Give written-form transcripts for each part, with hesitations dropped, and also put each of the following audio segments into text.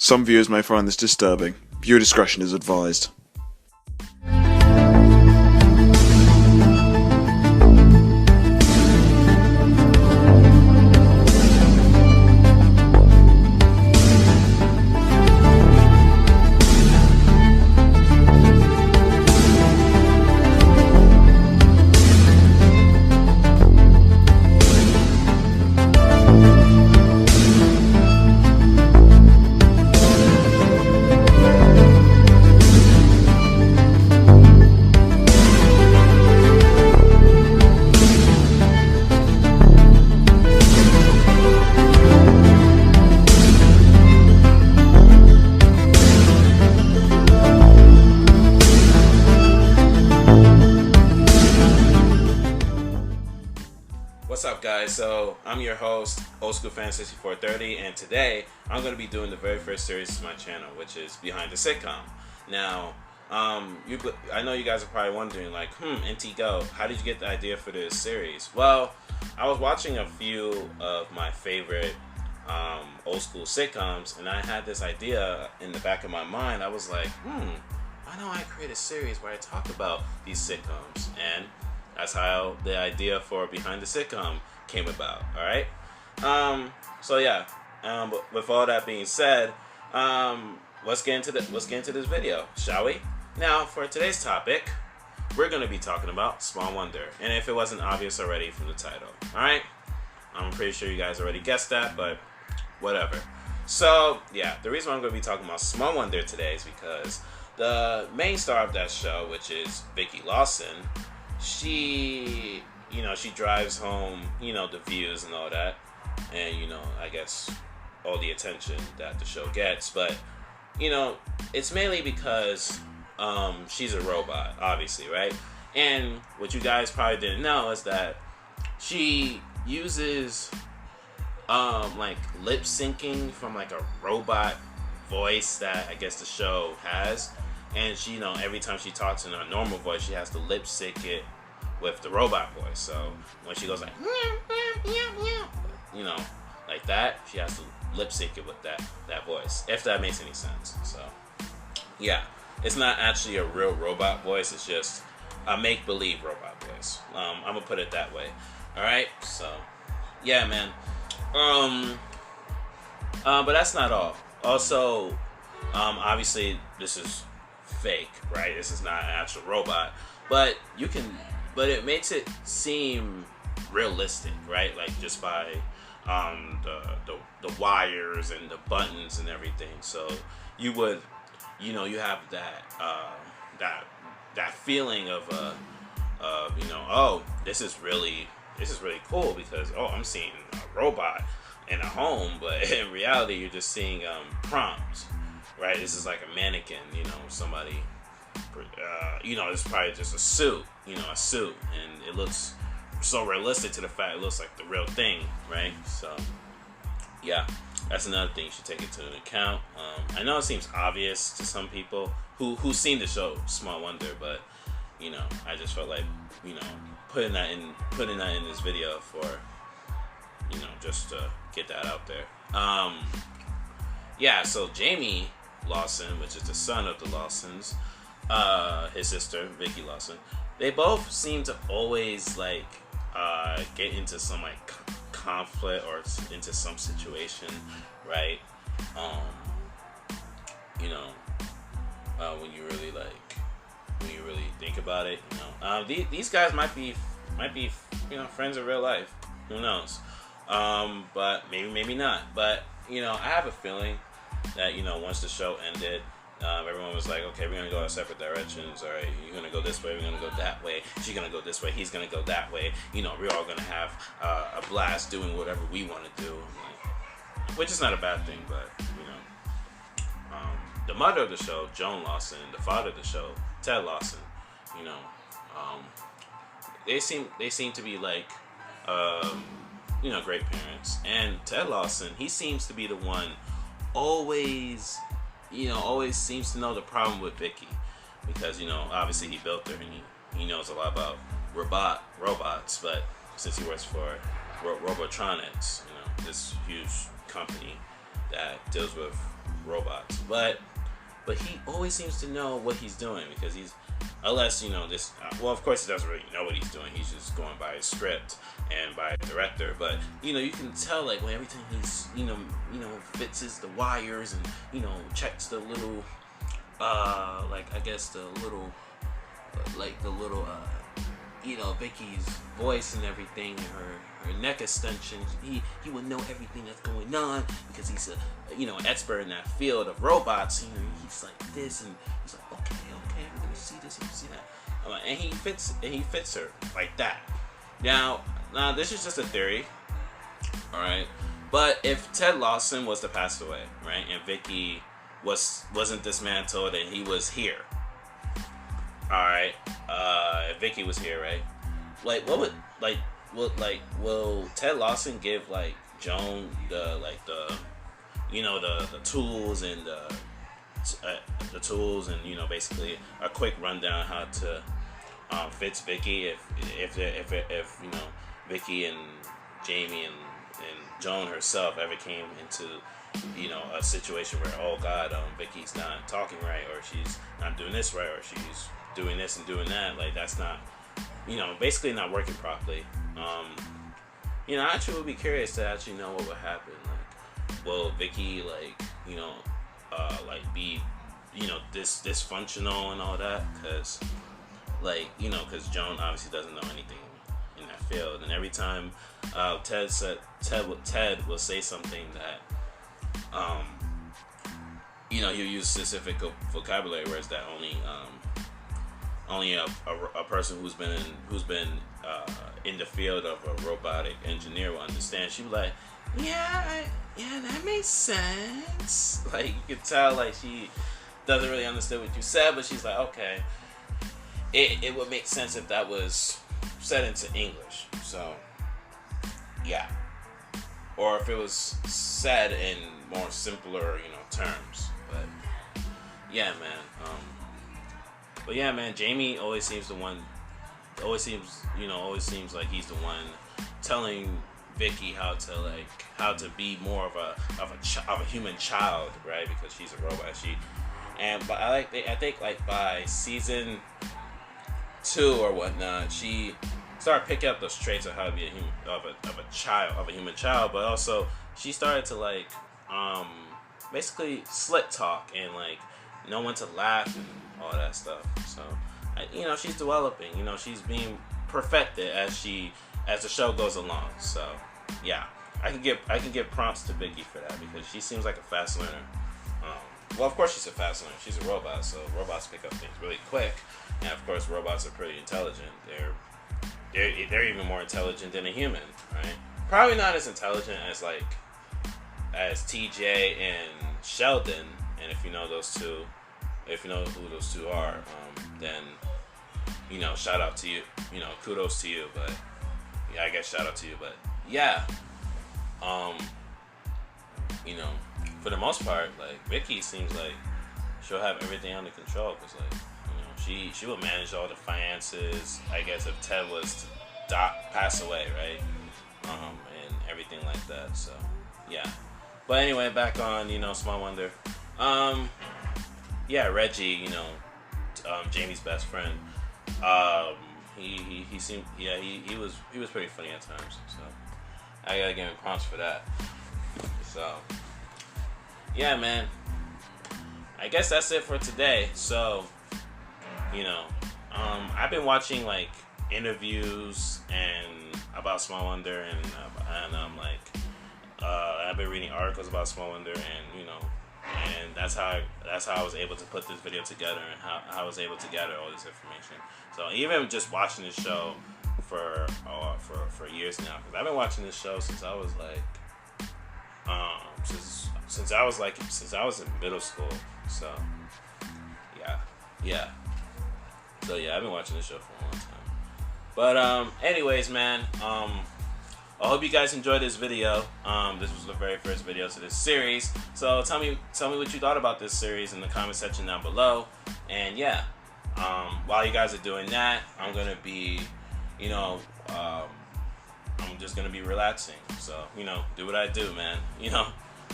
Some viewers may find this disturbing. Viewer discretion is advised. What's up, guys? So I'm your host, Old School Fan 6430, and today I'm going to be doing the very first series of my channel, which is Behind the Sitcom. Now, I know you guys are probably wondering, like, NT Go, how did you get the idea for this series? Well, I was watching a few of my favorite old school sitcoms, and I had this idea in the back of my mind. I was like, why don't I create a series where I talk about these sitcoms? And that's how the idea for Behind the Sitcom came about. All right. So yeah. But with all that being said, let's get into this video, shall we? Now, for today's topic, we're going to be talking about Small Wonder. And if it wasn't obvious already from the title, all right. I'm pretty sure you guys already guessed that, but whatever. So yeah, the reason why I'm going to be talking about Small Wonder today is because the main star of that show, which is Vicki Lawson, she drives home, the views and all that, and, I guess all the attention that the show gets. But, it's mainly because she's a robot, obviously, right? And what you guys probably didn't know is that she uses, like, lip syncing from, like, a robot voice that I guess the show has. And she, every time she talks in her normal voice, she has to lip sync it with the robot voice. So when she goes like, like that, she has to lip sync it with that voice, if that makes any sense. So yeah, it's not actually a real robot voice. It's just a make-believe robot voice. I'm gonna put it that way. All right. So yeah, man. But that's not all. Also, obviously, this is fake, right? This is not an actual robot, but it makes it seem realistic, right? Like just by the wires and the buttons and everything. So you would, you have that feeling of oh, this is really cool because I'm seeing a robot in a home, but in reality you're just seeing prompts. Right, this is like a mannequin, somebody, it's probably just a suit, and it looks so realistic to the fact it looks like the real thing, right? So, yeah, that's another thing you should take into account. I know it seems obvious to some people who've seen the show Small Wonder, but I just felt like putting that in this video for just to get that out there. Yeah, so Jamie Lawson, which is the son of the Lawsons, his sister Vicki Lawson, they both seem to always get into some conflict or into some situation, right? When you really think about it, these guys might be friends in real life. Who knows? But maybe not. But I have a feeling that once the show ended, everyone was like, okay, we're gonna go our separate directions. All right, you're gonna go this way, we're gonna go that way. She's gonna go this way, he's gonna go that way. We're all gonna have a blast doing whatever we want to do, which is not a bad thing. But the mother of the show, Joan Lawson, the father of the show, Ted Lawson, they seem to be like great parents. And Ted Lawson, he seems to be the one always seems to know the problem with Vicki, because obviously he built her and he knows a lot about robots, but since he works for Robotronics, this huge company that deals with robots, but he always seems to know what he's doing because he's, unless this. Well, of course, he doesn't really know what he's doing. He's just going by his script and by a director. But you can tell like when everything he's fixes the wires and checks the little like I guess the little Vicky's voice and everything, and her neck extensions. He would know everything that's going on because he's an expert in that field of robots. He's like this, and he's like, okay, I'm gonna see this, I'm gonna see that, and he fits her like that. Now this is just a theory, all right. But if Ted Lawson was to pass away, right, and Vicky wasn't dismantled and he was here. Alright, if Vicky was here, right? Like, will Ted Lawson give, like, Joan the tools and the tools and, basically a quick rundown how to fix Vicky if Vicky and Jamie and Joan herself ever came into a situation where, oh God, Vicky's not talking right, or she's not doing this right, or she's doing this and doing that, like that's not, basically not working properly. I actually would be curious to actually know what would happen. Like, will Vicky be, dysfunctional and all that? Because, because Joan obviously doesn't know anything in that field, and every time Ted will say something that, he'll use specific vocabulary words that only a person who's been in the field of a robotic engineer will understand. She'd be like, yeah, that makes sense. Like, you could tell, like, she doesn't really understand what you said, but she's like, okay, it would make sense if that was said into English. So, yeah. Or if it was said in more simpler, terms. But yeah, man. Jamie always seems like he's the one telling Vicky how to be more of a human child, right? Because she's a robot. But I think like by season 2 or whatnot, she started picking up those traits of how to be a human child, but also she started to basically slick talk and know when to laugh and all that stuff. So she's developing. She's being perfected as the show goes along. So yeah, I can give prompts to Vicky for that because she seems like a fast learner. Well, of course she's a fast learner. She's a robot, so robots pick up things really quick, and of course robots are pretty intelligent. They're even more intelligent than a human, right? Probably not as intelligent as TJ and Sheldon. And if you know those two, if you know who those two are, then shout out to you. Kudos to you. But yeah, I guess shout out to you. But yeah, for the most part, Vicky seems like she'll have everything under control because she will manage all the finances. I guess if Ted was to pass away, right? And everything like that. So yeah. But anyway, back on Small Wonder. Yeah, Reggie. Jamie's best friend. He seemed he was pretty funny at times. So I gotta give him props for that. So yeah, man. I guess that's it for today. So I've been watching interviews and about Small Wonder and I've been reading articles about Small Wonder and that's how I was able to put this video together and how I was able to gather all this information. So even just watching this show for years now, because I've been watching this show since I was since I was in middle school. So yeah. So yeah, I've been watching this show for a long time. But anyways, man, I hope you guys enjoyed this video. This was the very first video to this series. So tell me what you thought about this series in the comment section down below. And yeah, while you guys are doing that, I'm gonna be, I'm just gonna be relaxing. So do what I do, man.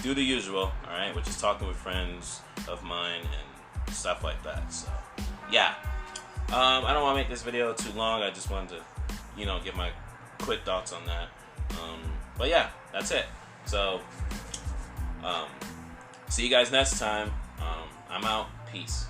do the usual, alright, which is talking with friends of mine and stuff like that. So, yeah. I don't want to make this video too long. I just wanted to, get my quick thoughts on that. But yeah, that's it. So, see you guys next time. I'm out. Peace.